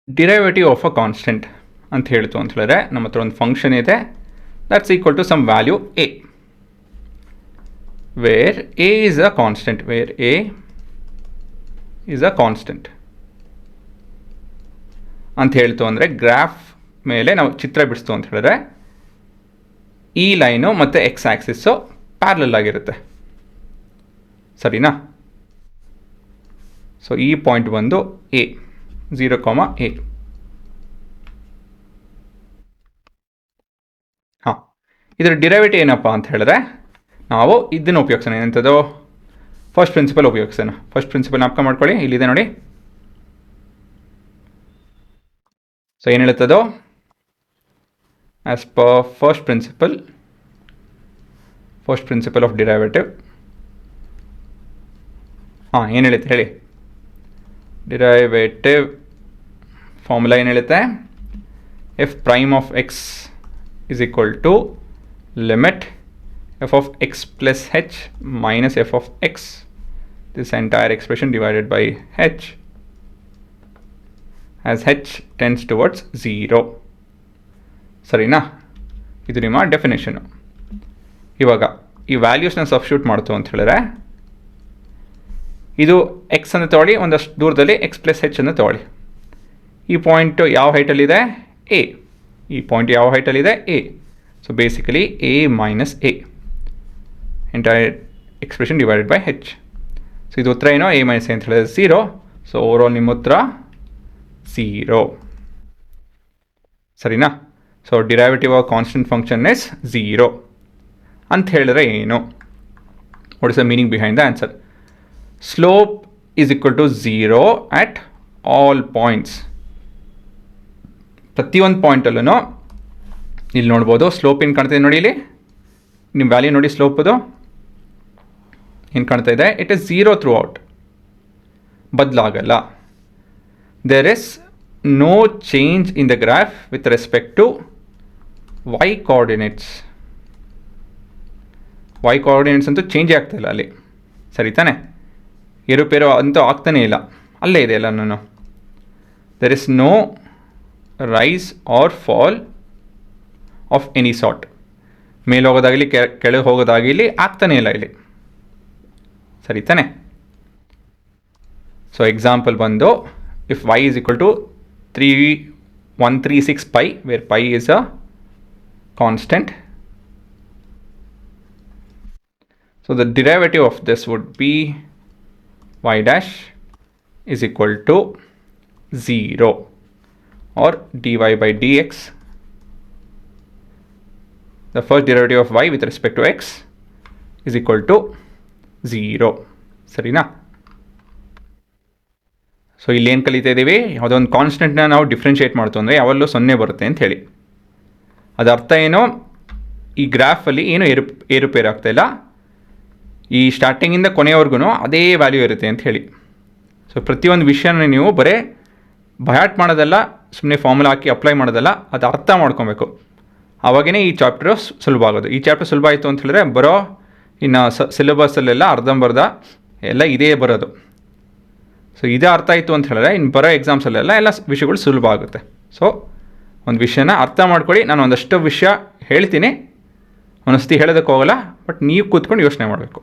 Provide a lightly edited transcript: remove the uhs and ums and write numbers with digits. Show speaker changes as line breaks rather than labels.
Derivative of a constant ಅಂತ ಹೇಳ್ತು ಅಂತ ಹೇಳಿದ್ರೆ ನಮ್ಮ ಹತ್ರ ಒಂದು ಫಂಕ್ಷನ್ ಇದೆ that's equal to some value A where A is a constant ಅಂತ ಹೇಳ್ತು ಅಂದರೆ ಗ್ರಾಫ್ ಮೇಲೆ ನಾವು ಚಿತ್ರ ಬಿಡಿಸ್ತು ಅಂತ ಹೇಳಿದ್ರೆ ಈ ಲೈನು ಮತ್ತು ಎಕ್ಸ್ ಆ್ಯಕ್ಸಿಸ್ಸು ಪ್ಯಾರಲಲ್ ಆಗಿರುತ್ತೆ, ಸರಿನಾ? ಸೊ ಈ ಪಾಯಿಂಟ್ ಬಂದು ಎ 0, a. ಹಾಂ, ಇದರ ಡಿರೈವೇಟಿವ್ ಏನಪ್ಪ ಅಂತ ಹೇಳಿದ್ರೆ ನಾವು ಇದನ್ನು ಉಪಯೋಗಿಸೋಣ. ಏನಂತದ್ದು? ಫಸ್ಟ್ ಪ್ರಿನ್ಸಿಪಲ್ ಉಪಯೋಗಿಸೋಣ. ಫಸ್ಟ್ ಪ್ರಿನ್ಸಿಪಲ್ ಜ್ಞಾಪಕ ಮಾಡ್ಕೊಳ್ಳಿ, ಇಲ್ಲಿದೆ ನೋಡಿ. ಸೊ ಏನು ಹೇಳುತ್ತದೋ? As per first principle of derivative. ಹಾಂ, ಏನು ಹೇಳುತ್ತೆ ಹೇಳಿ? ಡಿರೈವೇಟಿವ್ ಫಾರ್ಮುಲಾ ಏನು ಹೇಳುತ್ತೆ? F prime of x is equal to limit f of x plus h minus f of x this entire expression divided by h as h tends towards 0. ಸರಿನಾ? ಇದು ನಿಮ್ಮ definition. ಇವಾಗ ಈ ವ್ಯಾಲ್ಯೂಸ್ನ ಸಬ್ಸ್ಟಿಟ್ಯೂಟ್ ಮಾಡ್ತು ಅಂತ ಹೇಳಿದ್ರೆ ಇದು ಎಕ್ಸ್ ಅನ್ನು ತೊಗೊಳ್ಳಿ, ಒಂದಷ್ಟು ದೂರದಲ್ಲಿ ಎಕ್ಸ್ ಪ್ಲಸ್ ಹೆಚ್ ಅನ್ನು ತೊಗೊಳ್ಳಿ. ಈ ಪಾಯಿಂಟು ಯಾವ ಹೈಟಲ್ಲಿದೆ? ಎ. ಈ ಪಾಯಿಂಟ್ ಯಾವ ಹೈಟಲ್ಲಿದೆ? A. So basically A minus A entire expression divided by h. So ಇದು ಉತ್ತರ ಏನೋ? ಎ ಮೈನಸ್ ಎ ಅಂತ ಹೇಳಿದ್ರೆ 0. ಸೊ ಓವರಾಲ್ ನಿಮ್ಮ ಉತ್ತರ 0. ಸರಿನಾ? So derivative of constant function is 0 ಅಂತ ಹೇಳಿದ್ರೆ ಏನು? What is the meaning behind the answer? Slope is equal to 0 at all points. ಪ್ರತಿಯೊಂದು ಪಾಯಿಂಟಲ್ಲೂ ಇಲ್ಲಿ ನೋಡ್ಬೋದು ಸ್ಲೋಪ್ ಏನು ಕಾಣ್ತಿದೆ ನೋಡಿ, ಇಲ್ಲಿ ನಿಮ್ಮ ವ್ಯಾಲ್ಯೂ ನೋಡಿ, ಸ್ಲೋಪದು ಏನು ಕಾಣ್ತಾ ಇದೆ? ಇಟ್ ಇಸ್ 0 ಥ್ರೂ ಔಟ್, ಬದಲಾಗಲ್ಲ. There is no change in the graph with respect to y coordinates. Y coordinates ಅಂತೂ ಚೇಂಜೇ ಆಗ್ತಾಯಿಲ್ಲ ಅಲ್ಲಿ, ಸರಿ ತಾನೆ? ಏರುಪೇರು ಅಂತೂ ಆಗ್ತಾನೇ ಇಲ್ಲ, ಅಲ್ಲೇ ಇದೆ ಎಲ್ಲನೂ. There is no rise or fall of any sort. ಮೇಲೆ ಹೋಗೋದಾಗಲಿ ಕೆಳಗೆ ಹೋಗೋದಾಗಲಿ ಆಗ್ತಾನೇ ಇಲ್ಲ ಇಲ್ಲಿ, ಸರಿ ತಾನೆ? ಸೊ ಎಕ್ಸಾಂಪಲ್ ಬಂದು if y is equal to 3136 pi where pi is a constant. So the derivative of this would be y dash is equal to 0 or dy by dx. The first derivative of y with respect to x is equal to 0. ಸರಿನಾ? So ಇಲ್ಲಿ ಏನು ಕಲಿತಾ ಇದ್ದೀವಿ? ಯಾವುದೋ ಒಂದು ಕಾನ್ಸ್ಟೆಂಟ್ನ ನಾವು differentiate ಮಾಡ್ತು ಅಂದರೆ ಯಾವಲ್ಲೂ 0 ಬರುತ್ತೆ ಅಂತ ಹೇಳಿ. ಅದರ ಅರ್ಥ ಏನೋ? ಈ ಗ್ರಾಫಲ್ಲಿ ಏನು ಏರುಪೇರು ಆಗ್ತಾಯಿಲ್ಲ, ಈ ಸ್ಟಾರ್ಟಿಂಗಿಂದ ಕೊನೆಯವರೆಗೂ ಅದೇ ವ್ಯಾಲ್ಯೂ ಇರುತ್ತೆ ಅಂತ ಹೇಳಿ. ಸೊ ಪ್ರತಿಯೊಂದು ವಿಷಯನ ನೀವು ಬರೀ ಬಯಾಟ್ ಮಾಡೋದಲ್ಲ, ಸುಮ್ಮನೆ ಫಾರ್ಮುಲಾ ಹಾಕಿ ಅಪ್ಲೈ ಮಾಡೋದಲ್ಲ, ಅದು ಅರ್ಥ ಮಾಡ್ಕೊಬೇಕು. ಆವಾಗೇ ಈ ಚಾಪ್ಟರು ಸುಲಭ ಆಗೋದು. ಈ ಚಾಪ್ಟರ್ ಸುಲಭ ಆಯಿತು ಅಂತ ಹೇಳಿದ್ರೆ ಬರೋ ಇನ್ನು ಸಿಲೆಬಸ್ಸಲ್ಲೆಲ್ಲ ಅರ್ಧಂಬರ್ಧ ಎಲ್ಲ ಇದೇ ಬರೋದು. ಸೊ ಇದೇ ಅರ್ಥ ಆಯಿತು ಅಂತ ಹೇಳಿದ್ರೆ ಇನ್ನು ಬರೋ ಎಕ್ಸಾಮ್ಸಲ್ಲೆಲ್ಲ ಎಲ್ಲ ವಿಷಯಗಳು ಸುಲಭ ಆಗುತ್ತೆ. ಸೊ ಒಂದು ವಿಷಯನ ಅರ್ಥ ಮಾಡ್ಕೊಳ್ಳಿ. ನಾನು ಒಂದಷ್ಟು ವಿಷಯ ಹೇಳ್ತೀನಿ, ಒಂದೊಂದು ಸತಿ ಹೇಳೋದಕ್ಕೆ ಹೋಗಲ್ಲ, ಬಟ್ ನೀವು ಕೂತ್ಕೊಂಡು ಯೋಚನೆ ಮಾಡಬೇಕು.